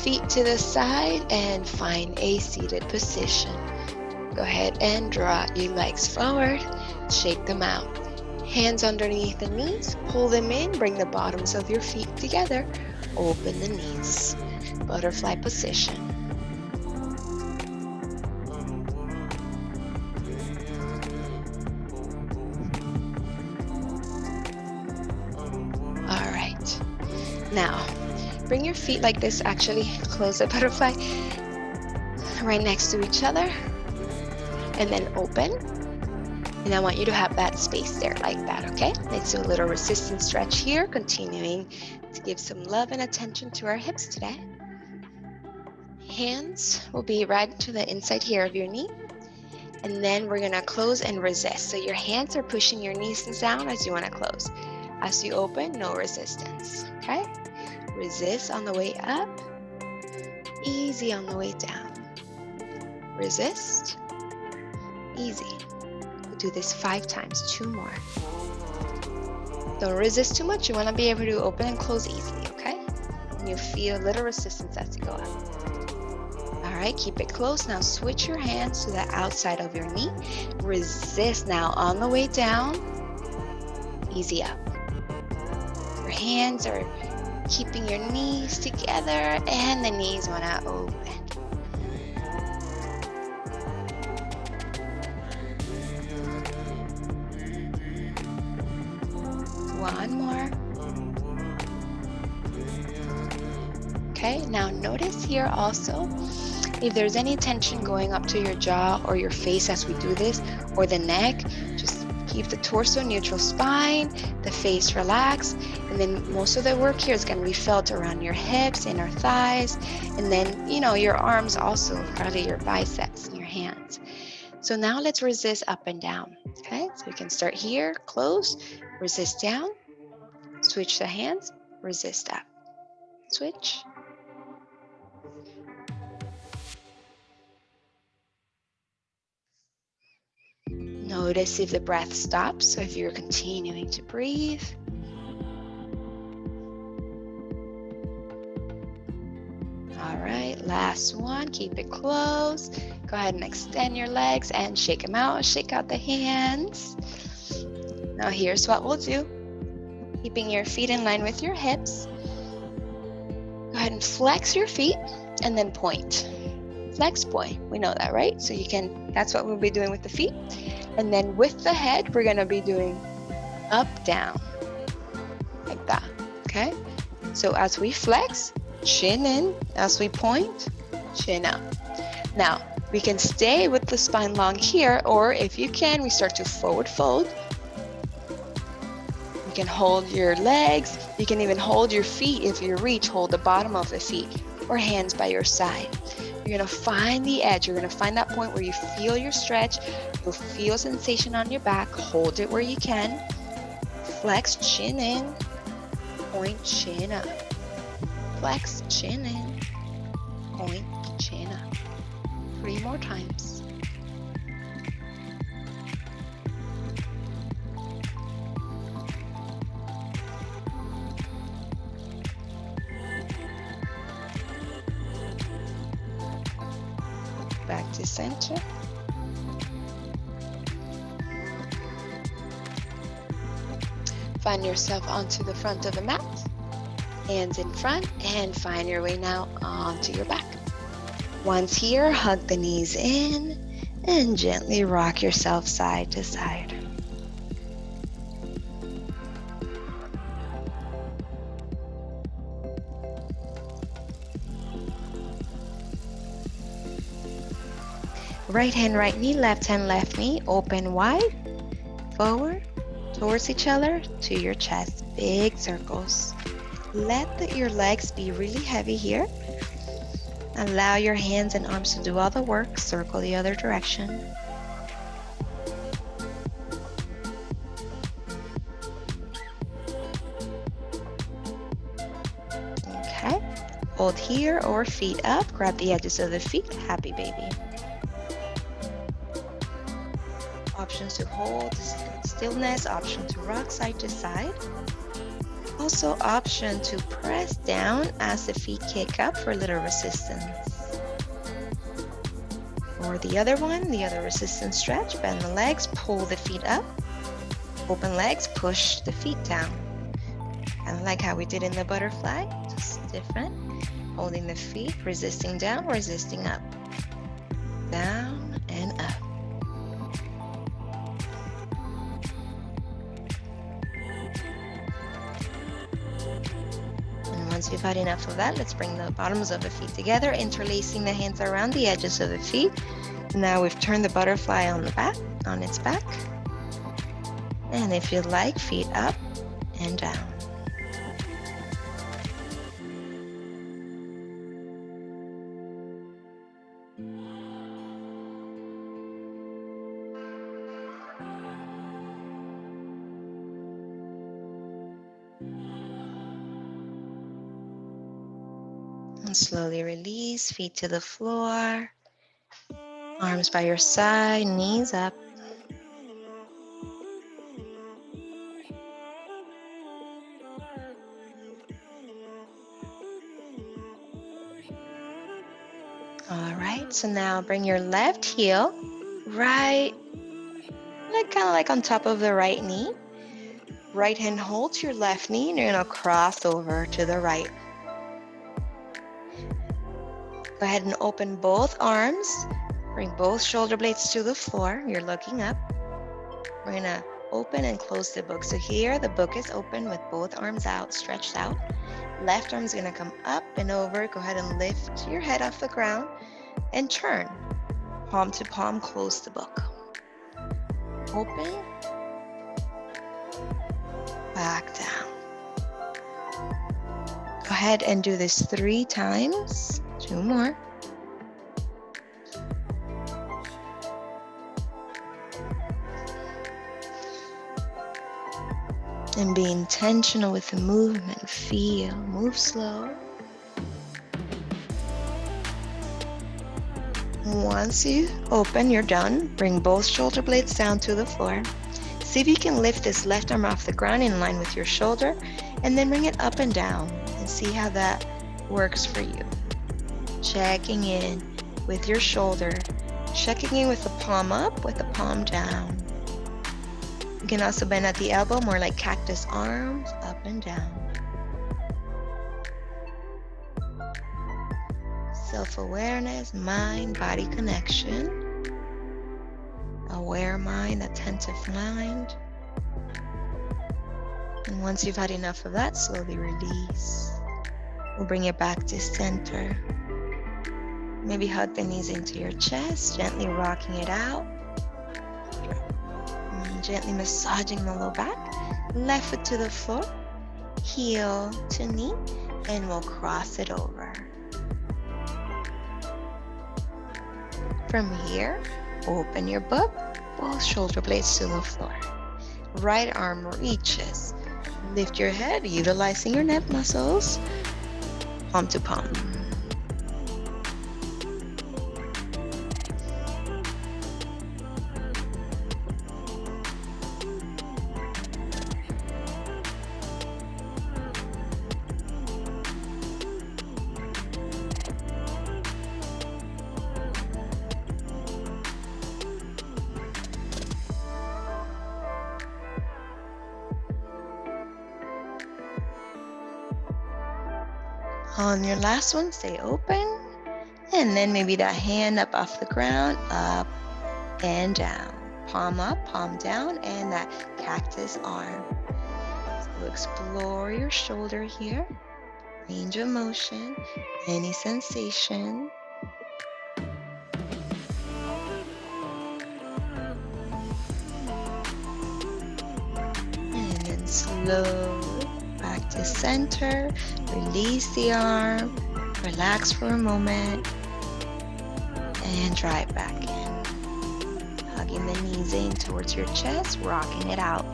feet to the side, and find a seated position. Go ahead and draw your legs forward, shake them out. Hands underneath the knees, pull them in, bring the bottoms of your feet together, open the knees. Butterfly position. All right. Now, bring your feet like this, actually, close the butterfly, right next to each other, and then open. And I want you to have that space there like that, okay? Let's do a little resistance stretch here, continuing to give some love and attention to our hips today. Hands will be right to the inside here of your knee. And then we're gonna close and resist. So your hands are pushing your knees down as you wanna close. As you open, no resistance, okay? Resist on the way up, easy on the way down. Resist, easy. We'll do this 5 times, 2 more. Don't resist too much. You wanna be able to open and close easily, okay? And you'll feel a little resistance as you go up. All right, keep it close. Now switch your hands to the outside of your knee. Resist now on the way down, easy up. Your hands are keeping your knees together and the knees wanna open. One more. Okay, now notice here also, if there's any tension going up to your jaw or your face as we do this, or the neck, just keep the torso neutral, spine, the face relaxed, and then most of the work here is going to be felt around your hips, inner thighs, and then, your arms also, probably your biceps and your hands. So now let's resist up and down, okay? So we can start here, close, resist down, switch the hands, resist up, switch. Notice if the breath stops, or if you're continuing to breathe. All right, last one, keep it close. Go ahead and extend your legs and shake them out, shake out the hands. Now here's what we'll do. Keeping your feet in line with your hips. Go ahead and flex your feet and then point. Flex, point, we know that, right? So that's what we'll be doing with the feet. And then with the head, we're gonna be doing up, down, like that, okay? So as we flex, chin in. As we point, chin up. Now, we can stay with the spine long here, or if you can, we start to forward fold. You can hold your legs. You can even hold your feet. If you reach, hold the bottom of the feet, or hands by your side. You're gonna find the edge. You're gonna find that point where you feel your stretch. You'll feel sensation on your back. Hold it where you can. Flex, chin in. Point, chin up. Flex, chin in. Point, chin up. 3 more times. Back to center. Find yourself onto the front of the mat. Hands in front, and find your way now onto your back. Once here, hug the knees in and gently rock yourself side to side. Right hand, right knee, left hand, left knee, open wide, forward, towards each other, to your chest, big circles. Let your legs be really heavy here. Allow your hands and arms to do all the work. Circle the other direction. Okay. Hold here or feet up. Grab the edges of the feet. Happy baby. Options to hold stillness. Option to rock side to side. also option to press down as the feet kick up for a little resistance. Or the other one, the other resistance stretch, bend the legs, pull the feet up, open legs, push the feet down. Kind of like how we did in the butterfly, just different. Holding the feet, resisting down, resisting up. Down and up. And once you've had enough of that, let's bring the bottoms of the feet together, interlacing the hands around the edges of the feet. Now we've turned the butterfly on its back. And if you'd like, feet up and down. And slowly release, feet to the floor, arms by your side, knees up. All right, so now bring your left heel right, kind of like on top of the right knee. Right hand holds your left knee and you're gonna cross over to the right. Go ahead and open both arms. Bring both shoulder blades to the floor. You're looking up. We're gonna open and close the book. So here the book is open with both arms out, stretched out. Left arm's gonna come up and over. Go ahead and lift your head off the ground and turn. Palm to palm, close the book. Open. Back down. Go ahead and do this 3 times. 2 more. And be intentional with the movement. Feel, move slow. Once you open, you're done. Bring both shoulder blades down to the floor. See if you can lift this left arm off the ground in line with your shoulder, and then bring it up and down and see how that works for you. Checking in with your shoulder, checking in with the palm up, with the palm down. You can also bend at the elbow, more like cactus arms, up and down. Self-awareness, mind-body connection. Aware mind, attentive mind. And once you've had enough of that, slowly release. We'll bring it back to center. Maybe hug the knees into your chest, gently rocking it out. Gently massaging the low back, left foot to the floor, heel to knee, and we'll cross it over. From here, open your book, both shoulder blades to the floor. Right arm reaches. Lift your head, utilizing your neck muscles, palm to palm. On your last one, stay open. And then maybe that hand up off the ground, up and down. Palm up, palm down, and that cactus arm. So explore your shoulder here. Range of motion, any sensation. And then slow. Back to center, release the arm, relax for a moment, and drive back in. Hugging the knees in towards your chest, rocking it out.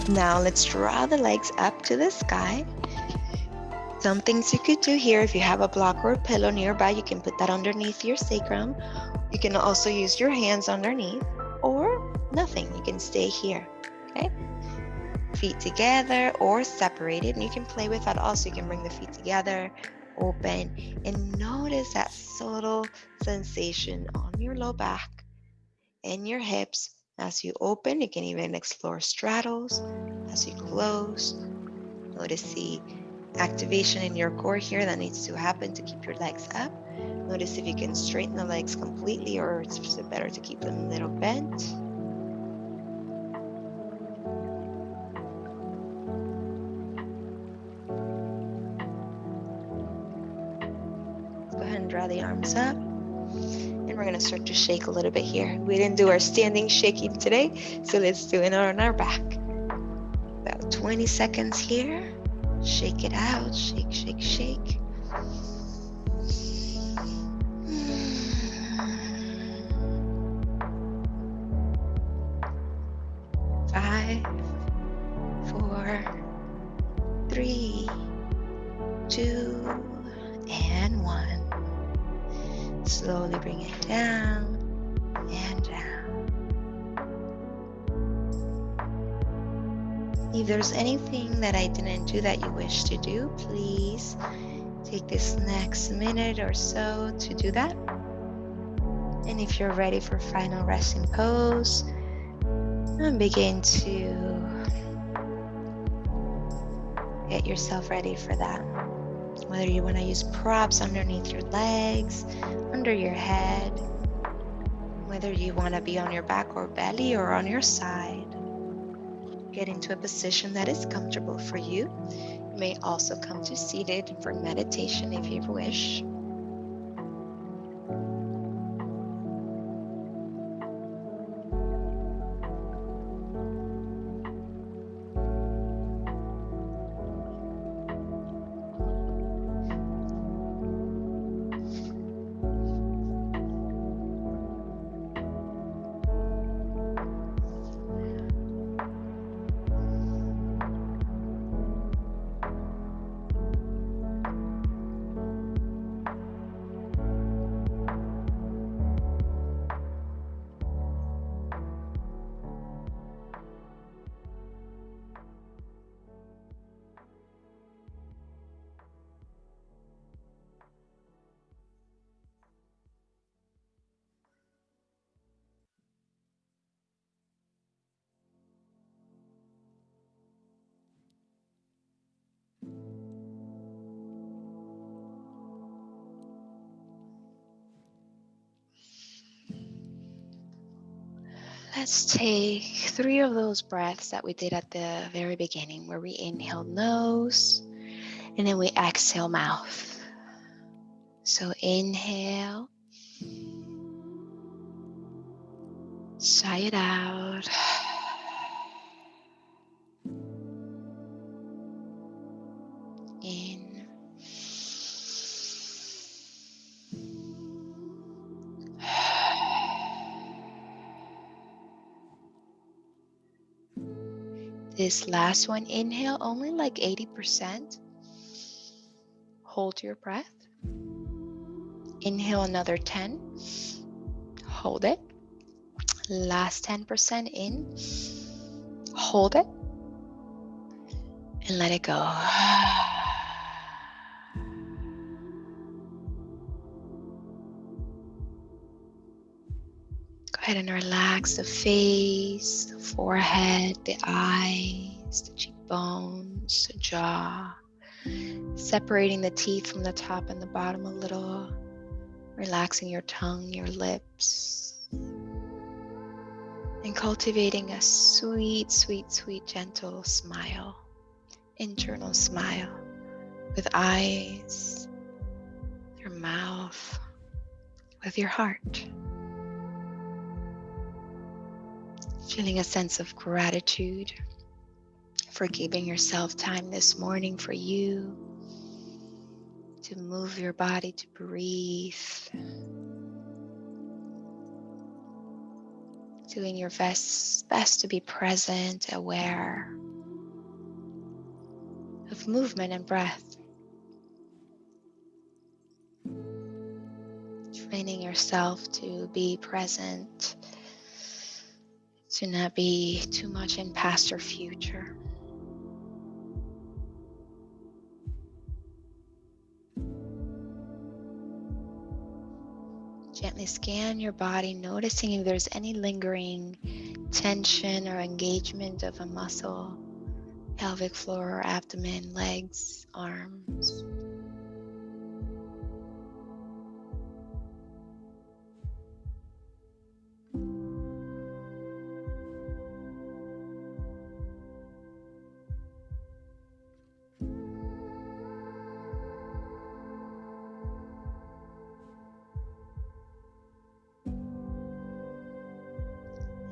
Now let's draw the legs up to the sky. Some things you could do here, if you have a block or a pillow nearby, you can put that underneath your sacrum. You can also use your hands underneath, or nothing, you can stay here. Okay? Feet together or separated. And you can play with that also. You can bring the feet together, open, and notice that subtle sensation on your low back and your hips. As you open, you can even explore straddles. As you close, notice the activation in your core here that needs to happen to keep your legs up. Notice if you can straighten the legs completely or it's better to keep them a little bent. Go ahead and draw the arms up. And we're going to start to shake a little bit here. We didn't do our standing shaking today, so let's do it on our back. About 20 seconds here. Shake it out. Shake, shake, shake. 5, 4, 3, 2, and 1. Slowly bring it down and down. If there's anything that I didn't do that you wish to do, please take this next minute or so to do that. And if you're ready for final resting pose, begin to get yourself ready for that. Whether you want to use props underneath your legs, under your head, whether you want to be on your back or belly or on your side. Get into a position that is comfortable for you. You may also come to seated for meditation if you wish. Let's take 3 of those breaths that we did at the very beginning, where we inhale nose and then we exhale mouth. So inhale, sigh it out. In. This last one, inhale only like 80%. Hold your breath. Inhale another 10. Hold it. Last 10% in. Hold it. And let it go. Go ahead and relax the face, the forehead, the eyes, the cheekbones, the jaw. Separating the teeth from the top and the bottom a little. Relaxing your tongue, your lips. And cultivating a sweet, sweet, sweet, gentle smile. Internal smile. With eyes, your mouth, with your heart. Feeling a sense of gratitude for giving yourself time this morning for you to move your body, to breathe, doing your best to be present, aware of movement and breath. Training yourself to be present to not be too much in past or future. Gently scan your body, noticing if there's any lingering tension or engagement of a muscle, pelvic floor, abdomen, legs, arms.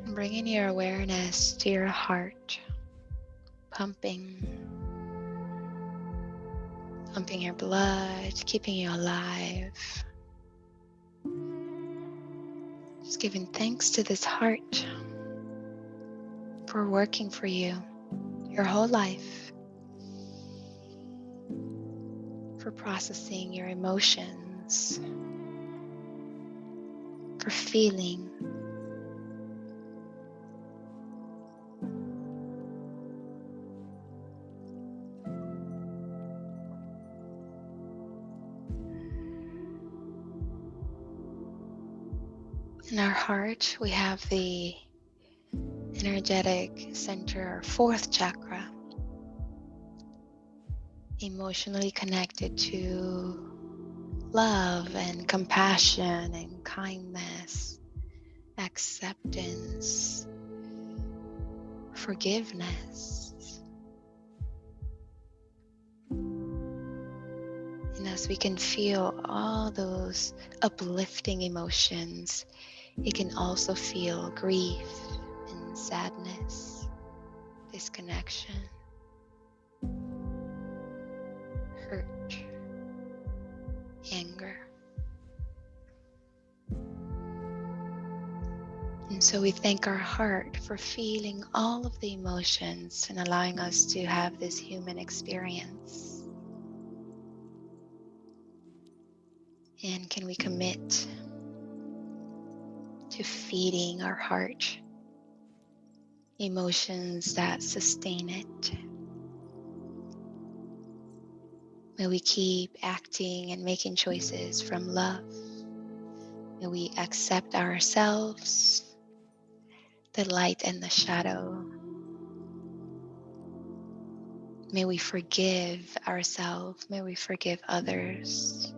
And bringing your awareness to your heart, pumping your blood, keeping you alive. Just giving thanks to this heart for working for you your whole life, for processing your emotions, for feeling. In our heart, we have the energetic center, our fourth chakra, emotionally connected to love and compassion and kindness, acceptance, forgiveness. And as we can feel all those uplifting emotions, it can also feel grief and sadness, disconnection, hurt, anger. And so we thank our heart for feeling all of the emotions and allowing us to have this human experience. And can we commit to feeding our heart emotions that sustain it? May we keep acting and making choices from love. May we accept ourselves, the light and the shadow. May we forgive ourselves. May we forgive others.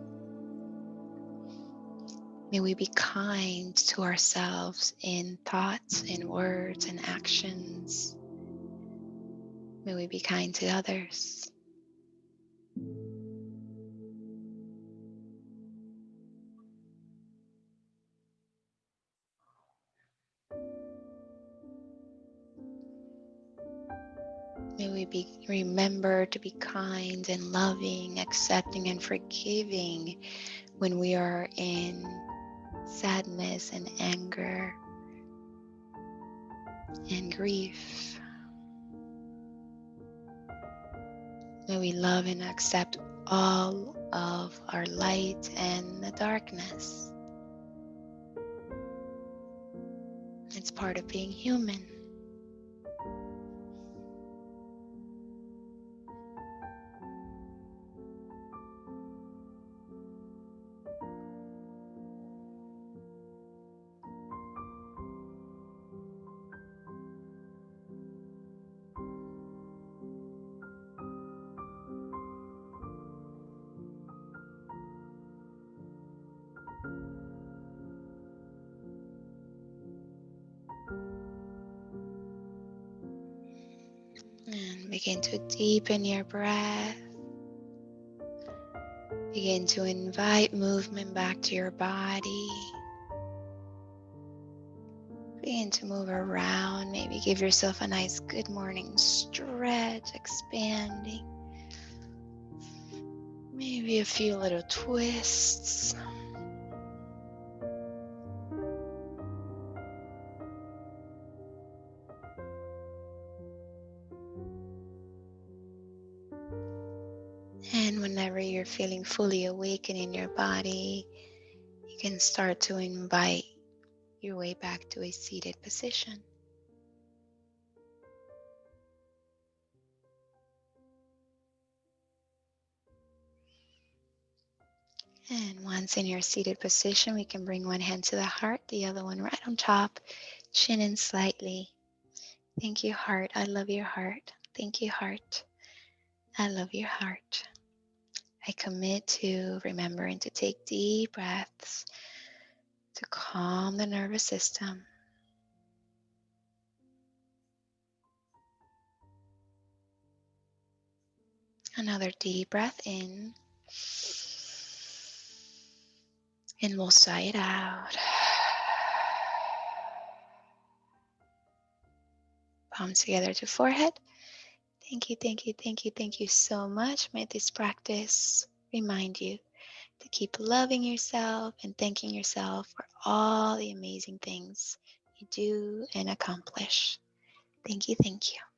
May we be kind to ourselves in thoughts, in words, and actions. May we be kind to others. May we remember to be kind and loving, accepting and forgiving when we are in sadness and anger and grief. May we love and accept all of our light and the darkness. It's part of being human. And begin to deepen your breath. Begin to invite movement back to your body. Begin to move around. Maybe give yourself a nice good morning stretch, expanding. Maybe a few little twists. And whenever you're feeling fully awakened in your body, you can start to invite your way back to a seated position. And once in your seated position, we can bring one hand to the heart, the other one right on top, chin in slightly. Thank you, heart. I love your heart. Thank you, heart. I love your heart. I commit to remembering to take deep breaths to calm the nervous system. Another deep breath in. And we'll sigh it out. Palms together to forehead. Thank you, thank you, thank you, thank you so much. May this practice remind you to keep loving yourself and thanking yourself for all the amazing things you do and accomplish. Thank you, thank you.